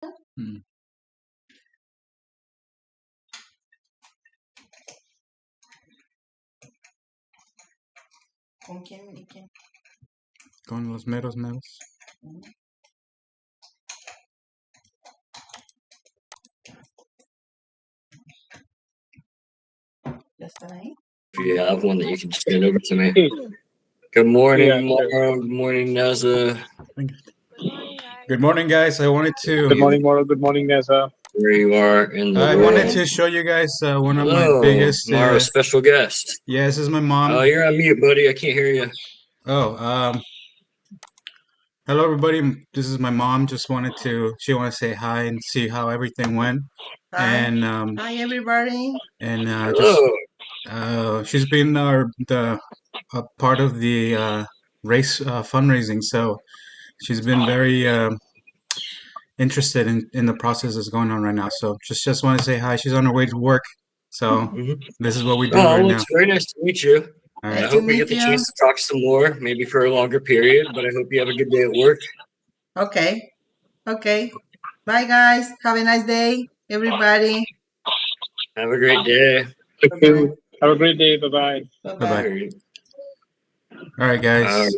Mm. ¿Con quién y quién? Con los meros meros. ¿Ya están ahí? If you have one that you can send over to me. Hey. Good morning, Yeah, sure. Mauro. Good morning, Neza. Good morning, guys. I wanted Good to morning, Moro. Good morning, Nessa. Where you are in the I world. wanted to show you guys one of my Hello, biggest. Mauro's special guest. Yeah, this is my mom. Oh, you're on mute, buddy. I can't hear you. Oh, hello everybody. This is my mom. She wanted to say hi and see how everything went. Hi. And Hi, everybody. and Hello. she's been a part of the race fundraising. So she's been very interested in the process that's going on right now. So just want to say hi. She's on her way to work. So this is what we do Oh, right well, now. it's very nice to meet you. All I right. hope we get the chance to talk some more, maybe for a longer period, but I hope you have a good day at work. Okay. Okay. Bye, guys. Have a nice day, everybody. Have a great day. Thank you. Have a great day. Bye-bye. Bye-bye. All right, guys.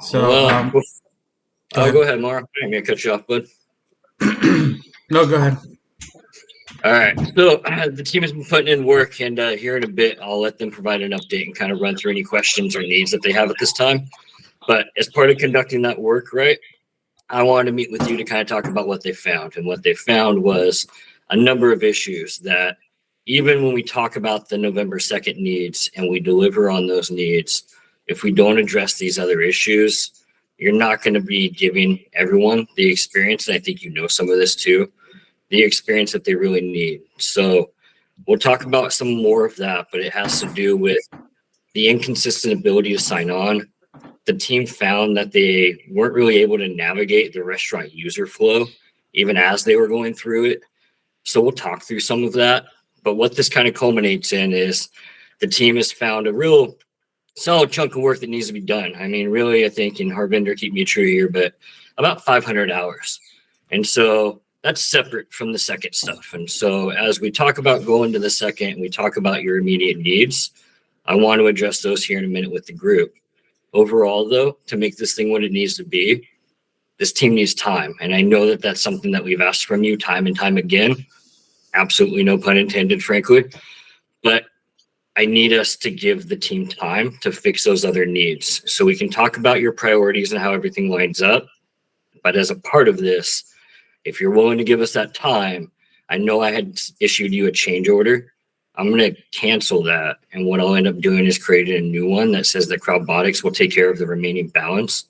So, well, go ahead, Mauro. I'm going to cut you off, bud. No, go ahead. All right. So the team has been putting in work, and here in a bit, I'll let them provide an update and kind of run through any questions or needs that they have at this time. But as part of conducting that work, right, I wanted to meet with you to kind of talk about what they found. And what they found was a number of issues that even when we talk about the November 2nd needs and we deliver on those needs, if we don't address these other issues, you're not going to be giving everyone the experience. And I think you know some of this too, the experience that they really need. So we'll talk about some more of that, but it has to do with the inconsistent ability to sign on. The team found that they weren't really able to navigate the restaurant user flow, even as they were going through it. So we'll talk through some of that. But what this kind of culminates in is the team has found a real solid chunk of work that needs to be done. I mean, really, I think, and Harvinder, keep me true here, but about 500 hours. And so that's separate from the second stuff. And so as we talk about going to the second, we talk about your immediate needs. I want to address those here in a minute with the group. Overall, though, to make this thing what it needs to be, this team needs time. And I know that that's something that we've asked from you time and time again. Absolutely no pun intended, frankly. But I need us to give the team time to fix those other needs. So we can talk about your priorities and how everything lines up. But as a part of this, if you're willing to give us that time, I know I had issued you a change order. I'm going to cancel that. And what I'll end up doing is creating a new one that says that Crowdbotics will take care of the remaining balance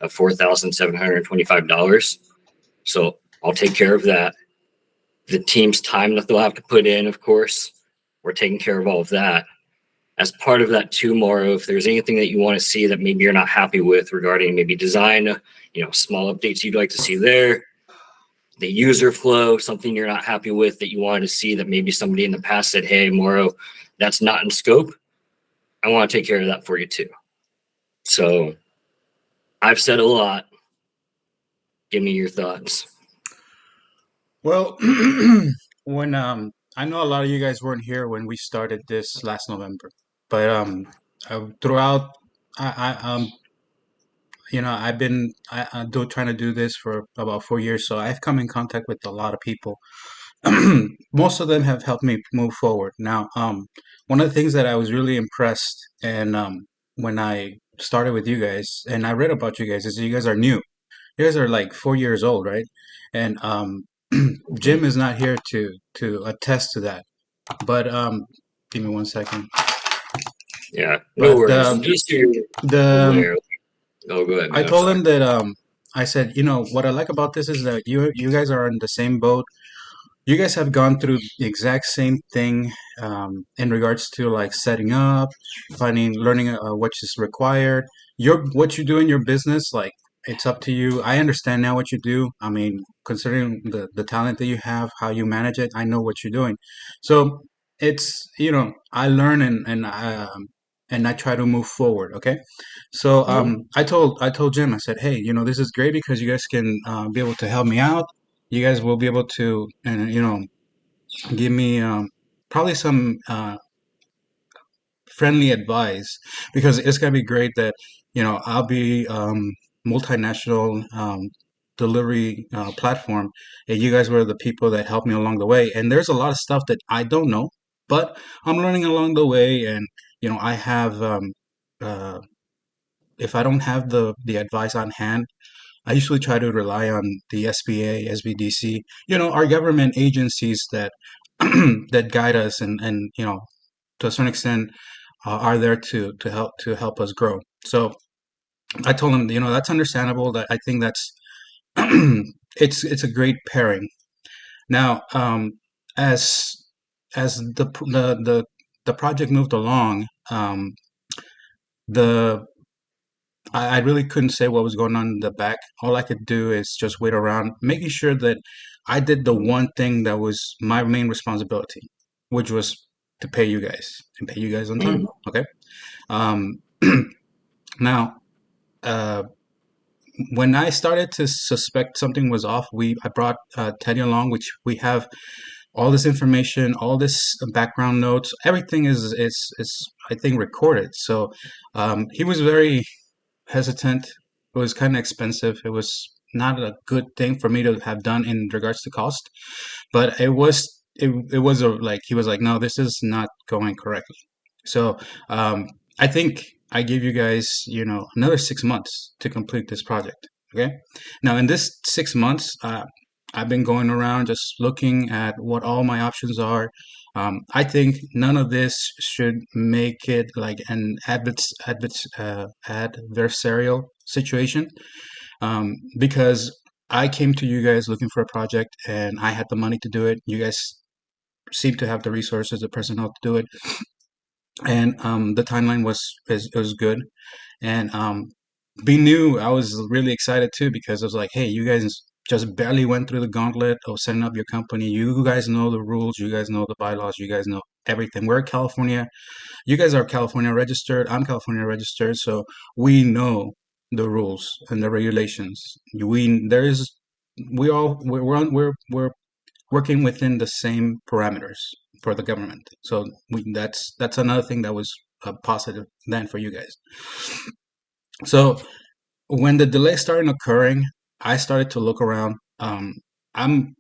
of $4,725. So I'll take care of that. The team's time that they'll have to put in, of course, we're taking care of all of that. As part of that tomorrow, if there's anything that you want to see that maybe you're not happy with regarding maybe design, small updates you'd like to see there, the user flow, something you're not happy with that you wanted to see that maybe somebody in the past said, hey, Mauro, that's not in scope. I want to take care of that for you too. So I've said a lot. Give me your thoughts. Well, when I know a lot of you guys weren't here when we started this last November, but throughout I've been trying to do this for about 4 years, so I've come in contact with a lot of people. Most of them have helped me move forward. Now, one of the things that I was really impressed, and when I started with you guys, and I read about you guys, is you guys are new. You guys are like 4 years old, right? And Jim is not here to attest to that. But give me 1 second. Yeah, But no worries. Just so you're aware. Oh, go ahead, man. I told him that I said, what I like about this is that you guys are in the same boat. You guys have gone through the exact same thing in regards to like setting up, learning what is required. What you do in your business, like it's up to you. I understand now what you do. I mean, considering the talent that you have, how you manage it, I know what you're doing. So it's I learn and I try to move forward. Okay, so I told Jim, I said, hey, this is great because you guys can be able to help me out. you guys will be able to, and give me probably some friendly advice, because it's gonna be great that I'll be multinational delivery platform, and you guys were the people that helped me along the way. And there's a lot of stuff that I don't know, but I'm learning along the way. And I have uh, if I don't have the advice on hand, I usually try to rely on the SBA, SBDC, our government agencies that that guide us, and to a certain extent are there to help us grow. So I told him, that's understandable. That I think that's it's a great pairing. Now, as the project moved along, the I really couldn't say what was going on in the back. All I could do is just wait around, making sure that I did the one thing that was my main responsibility, which was to pay you guys and pay you guys on time. Okay. Um, now, uh, when I started to suspect something was off, I brought Teddy along, which we have all this information, all this background notes, everything is I think recorded. So he was very hesitant. It was kind of expensive. It was not a good thing for me to have done in regards to cost, but it was like he was like, no, this is not going correctly. So I think I gave you guys, another 6 months to complete this project. Okay. Now, in this 6 months, I've been going around just looking at what all my options are. I think none of this should make it like an adversarial situation, because I came to you guys looking for a project and I had the money to do it. You guys seem to have the resources, the personnel to do it, and the timeline was good. And be new, I was really excited too, because I was like, hey, you guys just barely went through the gauntlet of setting up your company. You guys know the rules, you guys know the bylaws, you guys know everything. We're California, you guys are California registered, I'm California registered, so we know the rules and the regulations. We're working within the same parameters for the government. So that's another thing that was a positive then for you guys. So when the delay started occurring, I started to look around. I'm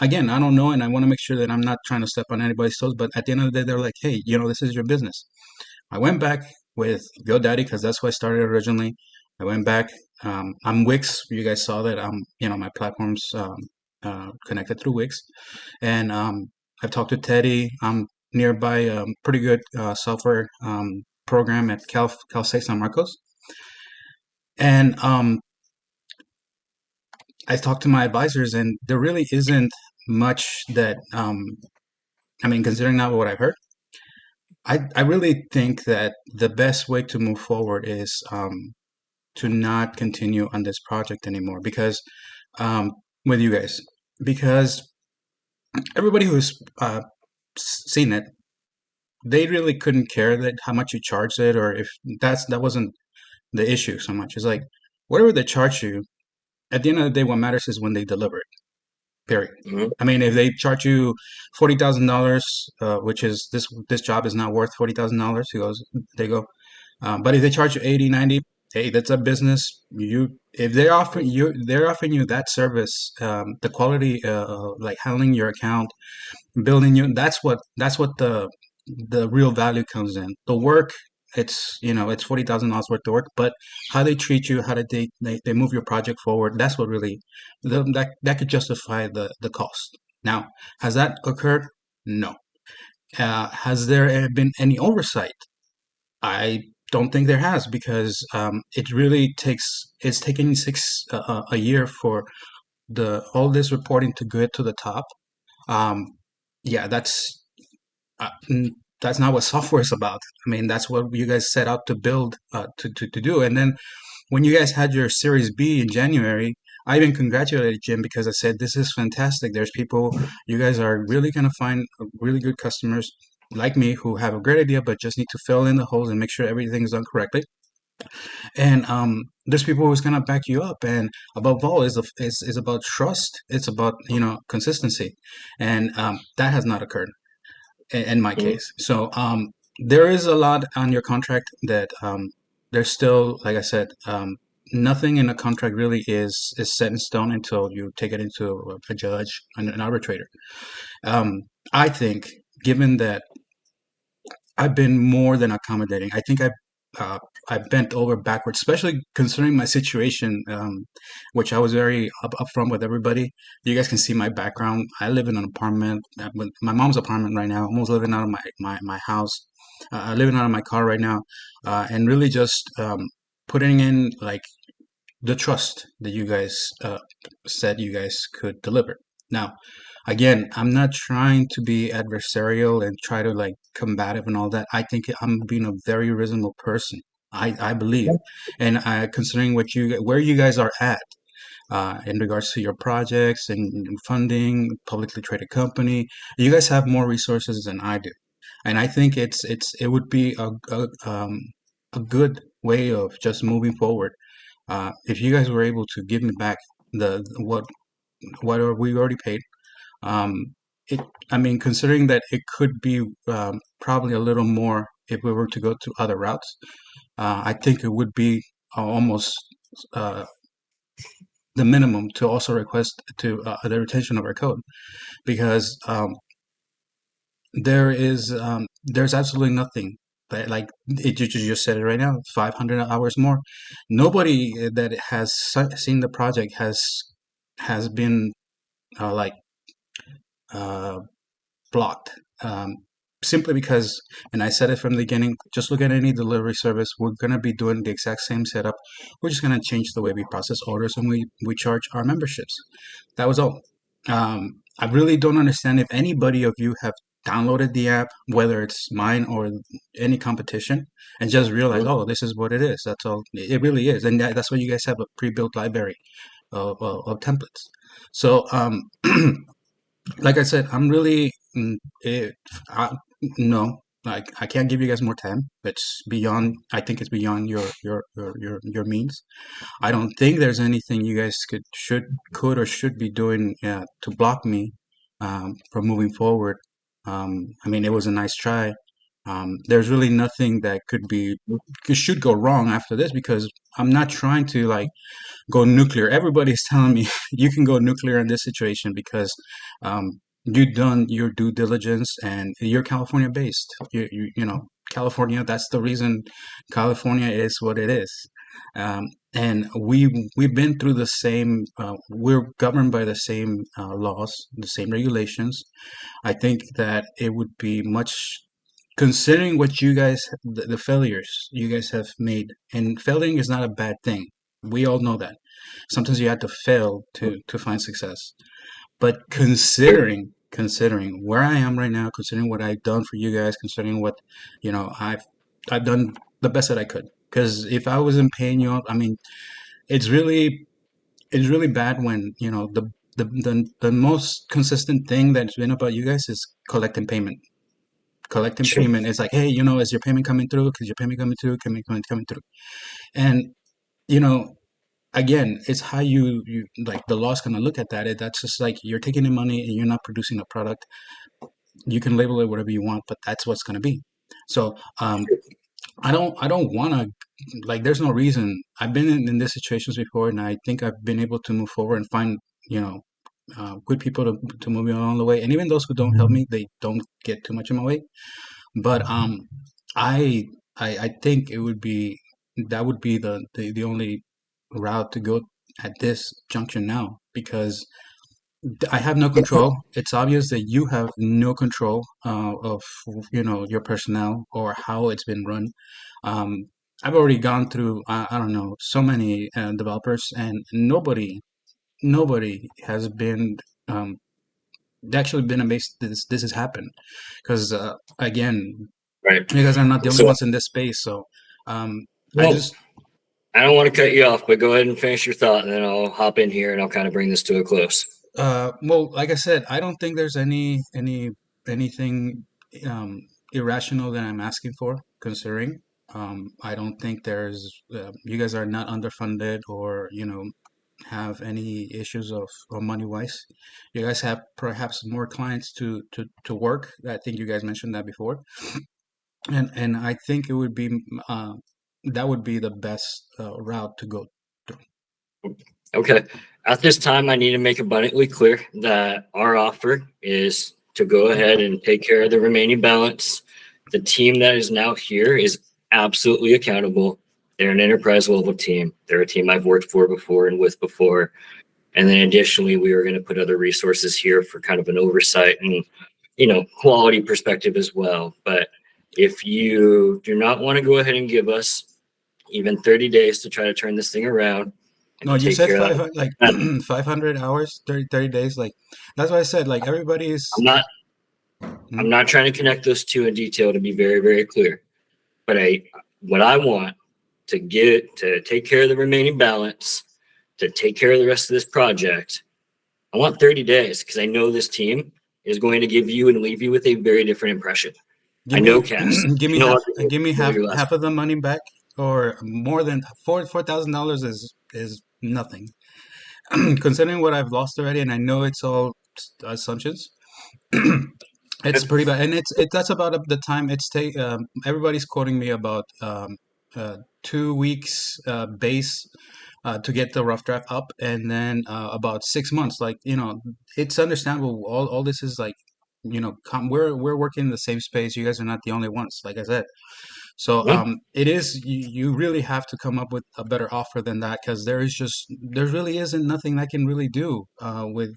Again, I don't know, and I want to make sure that I'm not trying to step on anybody's toes. But at the end of the day, they're like, "Hey, this is your business." I went back with GoDaddy because that's where I started originally. I went back. I'm Wix. You guys saw that. My platform's connected through Wix, and I've talked to Teddy. I'm nearby a pretty good software program at Cal State San Marcos, and I talked to my advisors, and there really isn't much that, considering now what I've heard, I really think that the best way to move forward is to not continue on this project anymore, because with you guys, because everybody who's seen it, they really couldn't care that how much you charged it, or if that wasn't the issue so much. It's like whatever they charge you, at the end of the day, what matters is when they deliver it. Period. Mhm. I mean, if they charge you $40,000, which is this job is not worth $40,000, they go. But if they charge you 80, 90, hey, that's a business. If they're offering you that service, the quality, like handling your account, building you, that's what the real value comes in. The work, it's $40,000 worth of work, but how they treat you, how they move your project forward, that's what really that could justify the cost. Now, has that occurred? No. Has there been any oversight? I don't think there has, because it's taking a year for the all this reporting to get to the top. Um, yeah, uh, mm, that's not what software is about. I mean, that's what you guys set out to build, to do. And then when you guys had your Series B in January, I even congratulated Jim, because I said, this is fantastic. There's people, you guys are really going to find really good customers like me who have a great idea, but just need to fill in the holes and make sure everything is done correctly. And there's people who's gonna back you up, and above all is about trust. It's about consistency, and that has not occurred in my Mhm. case. So there is a lot on your contract that there's still, like I said, nothing in a contract really is set in stone until you take it into a judge, an arbitrator. I think, given that I've been more than accommodating. I think uh, I bent over backwards, especially considering my situation, which I was very upfront with everybody. You guys can see my background. I live in an apartment, with my mom's apartment right now. Almost living out of my house. Living out of my car right now, and really just putting in like the trust that you guys said you guys could deliver. Now, again, I'm not trying to be adversarial and try to like combative and all that. I think I'm being a very reasonable person. I believe, and considering where you guys are at in regards to your projects and funding, publicly traded company, you guys have more resources than I do, and I think it would be a good way of just moving forward if you guys were able to give me back the what are we already paid. um, it, I mean, considering that it could be probably a little more if we were to go to other routes, I think it would be almost uh, the minimum to also request to the retention of our code, because there's absolutely nothing that, like you just said it right now, 500 hours more. Nobody that has seen the project has been like uh, blocked. Simply because, and I said it from the beginning, just look at any delivery service. We're going to be doing the exact same setup. We're just going to change the way we process orders and we charge our memberships. That was all. I really don't understand if anybody of you have downloaded the app, whether it's mine or any competition, and just realize, oh, this is what it is. That's all. It really is. And that's why you guys have a pre-built library of templates. So, like I said, I'm really I, no, like I can't give you guys more time. It's beyond. I think it's beyond your means. I don't think there's anything you guys could or should be doing to block me from moving forward. I mean, it was a nice try. There's really nothing that should go wrong after this, because I'm not trying to like go nuclear. Everybody's telling me you can go nuclear in this situation because you've done your due diligence and you're California based. California. That's the reason California is what it is. And we've been through the same. We're governed by the same laws, the same regulations. I think that it would be much, considering what the failures you guys have made, and failing is not a bad thing. We all know that. Sometimes you have to fail to find success. But considering where I am right now, considering what I've done for you guys, considering what I've done the best that I could. Because if I wasn't paying you up, I mean, it's really it's really bad when the most consistent thing that's been about you guys is collecting payment. Collecting Sure. payment is like, hey, is your payment coming through? Is your payment coming through? Coming through? And you know, again, it's how you like the law's gonna look at that. That's just like you're taking the money and you're not producing a product. You can label it whatever you want, but that's what's gonna be. So I don't want to, like. There's no reason. I've been in these situations before, and I think I've been able to move forward and find you know good people to move me along the way. And even those who don't help me, they don't get too much in my way. But I I think it would be that would be the only route to go at this junction now, because I have no control. It's obvious that you have no control of your personnel or how it's been run. Um, I've already gone through I don't know, so many developers, and nobody has been um, actually been amazed this has happened, because again, Right. you guys are not the only So, ones in this space. So I well, just I don't want to cut you off, but go ahead and finish your thought, and then I'll hop in here and I'll kind of bring this to a close. well, like I said, I don't think there's anything um, irrational that I'm asking for, considering. I don't think you guys are not underfunded or, have any issues of money wise. You guys have perhaps more clients to work. I think you guys mentioned that before. And I think it would be, that would be the best route to go through. Okay. At this time, I need to make abundantly clear that our offer is to go ahead and take care of the remaining balance. The team that is now here is absolutely accountable. They're an enterprise level team. They're a team I've worked for before and with before. And then additionally, we are going to put other resources here for kind of an oversight and, quality perspective as well. But if you do not want to go ahead and give us even 30 days to try to turn this thing around and No, to you take said care of 500, like that, 500 hours, 30 days. Like, that's why I said, like, everybody is. I'm not Hmm? I'm not trying to connect those two in detail to be very, very clear. But what I want to take care of the remaining balance, to take care of the rest of this project, I want 30 days because I know this team is going to give you and leave you with a very different impression. Give I me, know Cass. give I me know half, everything give me over half, your last. half of the money back, or more than $4,000 is nothing, considering what I've lost already, and I know it's all assumptions. It's pretty bad, and that's about the time it's take. Everybody's quoting me about 2 weeks base to get the rough draft up, and then about 6 months. Like, it's understandable. All this is like, we're working in the same space. You guys are not the only ones, like I said. So Yeah, it is, you really have to come up with a better offer than that, because there really isn't nothing I can really do with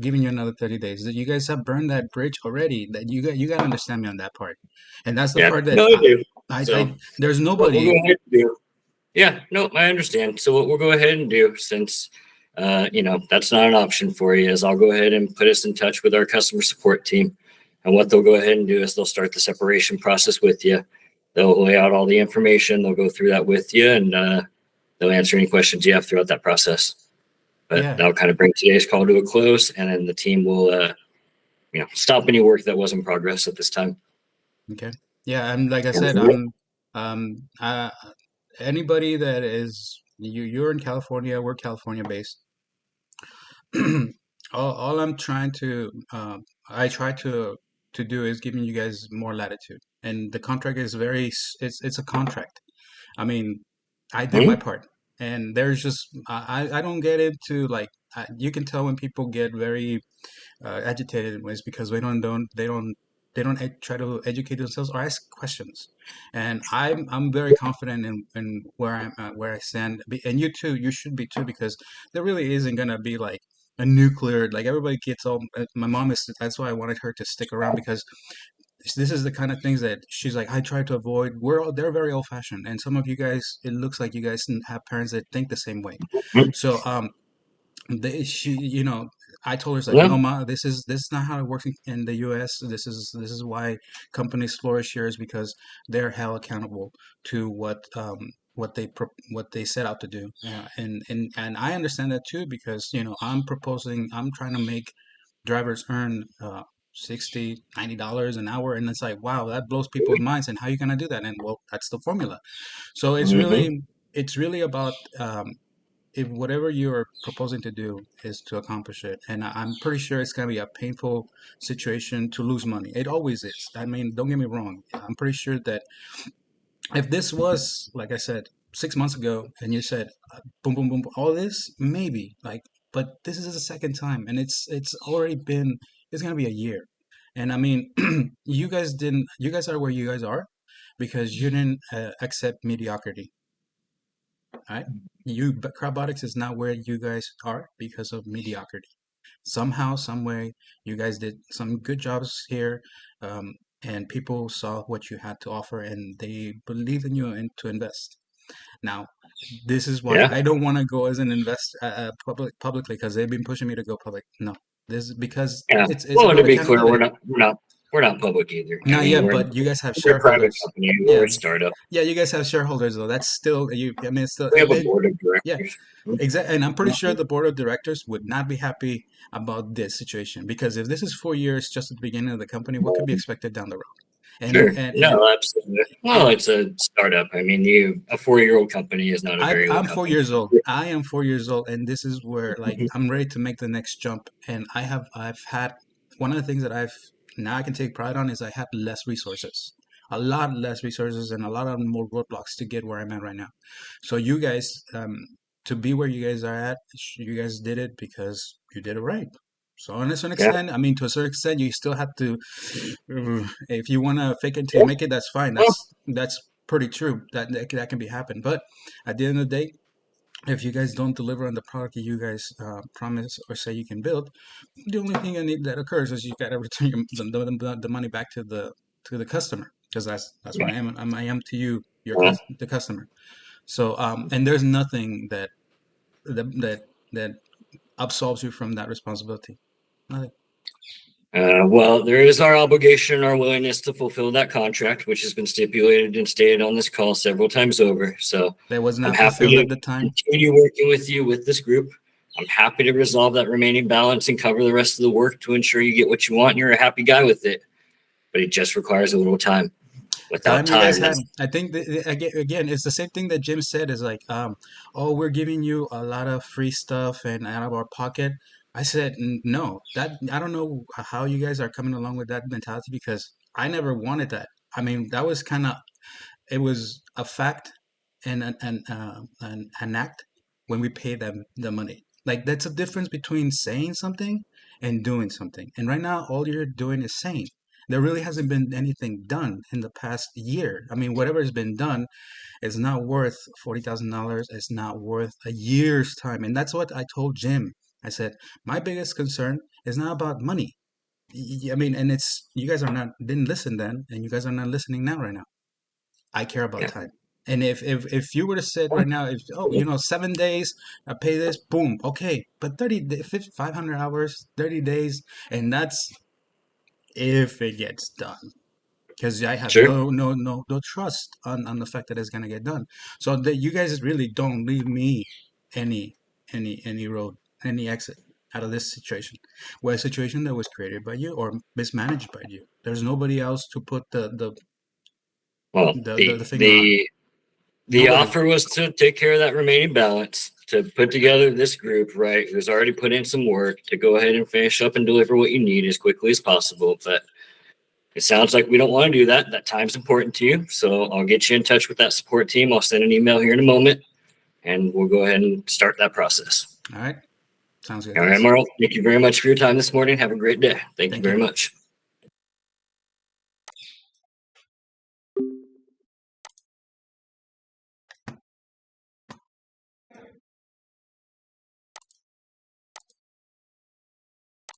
giving you another 30 days. You guys have burned that bridge already. That you got to understand me on that part, and that's the yeah, part that no, I do. I So there's what we'll go nobody. ahead and do. Yeah, no, I understand. So what we'll go ahead and do, since that's not an option for you, is I'll go ahead and put us in touch with our customer support team. And what they'll go ahead and do is they'll start the separation process with you. They'll lay out all the information. They'll go through that with you, and they'll answer any questions you have throughout that process. But Yeah. that'll kind of bring today's call to a close, and then the team will, stop any work that was in progress at this time. Okay. Yeah, and like I And said, from there, um uh anybody that is, you're in California, we're California based. All I'm trying to I try to do is giving you guys more latitude, and the contract is it's a contract. I mean, I did my Mhm. part, and there's just I don't get into, like, you can tell when people get very agitated is because they don't try to educate themselves or ask questions. And I'm very confident in where I stand. And you too, you should be too, because there really isn't gonna be like a nuclear, like, everybody gets all. My mom is, that's why I wanted her to stick around, because this is the kind of things that she's like, I try to avoid. They're very old fashioned, and some of you guys, it looks like you guys have parents that think the same way. So she, I told her, it's like, Yeah, no, ma, this is not how it works in the US. This is why companies flourish here, is because they're held accountable to what they set out to do. And I understand that too, because I'm trying to make drivers earn 60 $90 an hour, and it's like, wow, that blows people's minds. And how you gonna do that? And well, that's the formula. So hmm, it's really about, if whatever you're proposing to do is to accomplish it. And I'm pretty sure it's going to be a painful situation to lose money. It always is. I mean, don't get me wrong. I'm pretty sure that if this was, like I said, 6 months ago, and you said, boom, boom, boom, all this, maybe, like, but this is the second time, and it's already been, it's going to be a year. And I mean, you guys are where you guys are because you didn't accept mediocrity. Right? But Crowdbotics is not where you guys are because of mediocrity. Somehow, some way, you guys did some good jobs here, and people saw what you had to offer, and they believe in you and to invest. Now, this is why yeah, I don't want to go as an invest publicly, because they've been pushing me to go public. No, this is because yeah. it's Well, and to about be clear, we're accountability. not we're not we're not public either. I Not mean, yet, we're but you guys have we're a private shareholders. company. We're Yeah, a startup. yeah, you guys have shareholders though. That's still you. I mean, it's still We have a they. board of Yeah, directors. exactly. And I'm pretty sure Mhm. the board of directors would not be happy about this situation, because if this is 4 years just at the beginning of the company, what could be expected down the road? Sure. And No, absolutely. Well, it's a startup. I mean, a 4-year-old company is not a very old I'm 4 years company. old. I am 4 years old, and this is where like I'm ready to make the next jump. And I've had one of the things that I've now I can take pride on is I have less resources, a lot less resources, and a lot of more roadblocks to get where I'm at right now. So you guys, to be where you guys are at, you guys did it because you did it right. So on a certain Yeah. extent, I mean, to a certain extent, you still have to. If you want to fake it till you make it, that's fine. Well, That's pretty true. That can be happen. But at the end of the day, if you guys don't deliver on the product that you guys promise or say you can build, the only thing that occurs is you got to return the money back to the customer because that's what yeah. I am to you, Well, the customer. So and there's nothing that that absolves you from that responsibility. Nothing. well, there is our obligation, our willingness to fulfill that contract, which has been stipulated and stated on this call several times over. So That was I'm not happy fulfilled to at the time. continue working with you with this group. I'm happy to resolve that remaining balance and cover the rest of the work to ensure you get what you want and you're a happy guy with it. But it just requires a little time. Without Time you guys time, had. that's I think again, it's the same thing that Jim said. Is like, oh, we're giving you a lot of free stuff and out of our pocket. I said no. That I don't know how you guys are coming along with that mentality because I never wanted that. I mean, that was kind of it was a fact and an act when we pay them the money. Like that's a difference between saying something and doing something. And right now, all you're doing is saying. There really hasn't been anything done in the past year. I mean, whatever has been done is not worth $40,000. It's not worth a year's time. And that's what I told Jim. I said, my biggest concern is not about money. I mean, and it's you guys are not didn't listen then, and you guys are not listening now right now. I care about yeah. time. And if you were to say right now, if 7 days, I pay this, boom, okay. But 500 hours, 30 days, and that's if it gets done. Because I have Sure. no trust on the fact that it's gonna get done. So that you guys really don't leave me any any road, any exit out of this situation. Well, a situation that was created by you or mismanaged by you. There's nobody else to put Well, the finger on. the Nobody. offer was to take care of that remaining balance, to put together this group, right? Who's already put in some work to go ahead and finish up and deliver what you need as quickly as possible. But it sounds like we don't want to do that. That time's important to you. So I'll get you in touch with that support team. I'll send an email here in a moment and we'll go ahead and start that process. All right. Sounds good, All right, guys. Marl. Thank you very much for your time this morning. Have a great day. Thank you Thank very you. much.